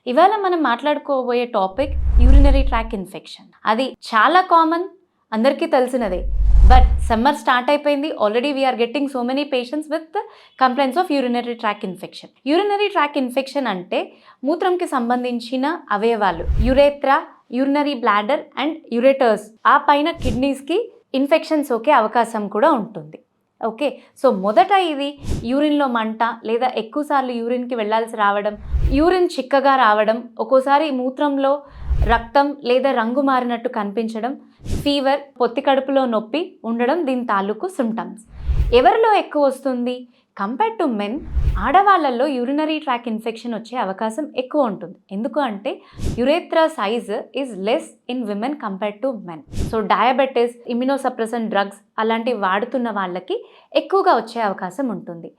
ఇవాళ మనం మాట్లాడుకోబోయే టాపిక్ యూరినరీ ట్రాక్ ఇన్ఫెక్షన్. అది చాలా కామన్, అందరికీ తెలిసినదే. బట్ సమ్మర్ స్టార్ట్ అయిపోయింది, already we're getting so many patients with complaints of urinary tract infection. Urinary tract infection అంటే మూత్రంకి సంబంధించిన అవయవాలు urethra, urinary bladder and ureters, ఆ పైన కిడ్నీస్కి ఇన్ఫెక్షన్ సోకే అవకాశం కూడా ఉంటుంది. ఓకే, సో మొదట ఇది యూరిన్లో మంట లేదా ఎక్కువసార్లు యూరిన్కి వెళ్ళాల్సి రావడం, యూరిన్ చిక్కగా రావడం, ఒక్కోసారి మూత్రంలో రక్తం లేదా రంగు మారినట్టు కనిపించడం, ఫీవర్, పొత్తి కడుపులో నొప్పి ఉండడం దీని తాలూకు సిమ్టమ్స్. ఎవరిలో ఎక్కువ వస్తుంది? కంపేర్ టు మెన్, ఆడవాళ్ళల్లో యూరినరీ ట్రాక్ ఇన్ఫెక్షన్ వచ్చే అవకాశం ఎక్కువ ఉంటుంది. ఎందుకు అంటే urethra size is less in women compare to men. So diabetes, immunosuppressant drugs అలాంటివి వాడుతున్న వాళ్ళకి ఎక్కువగా వచ్చే అవకాశం ఉంటుంది.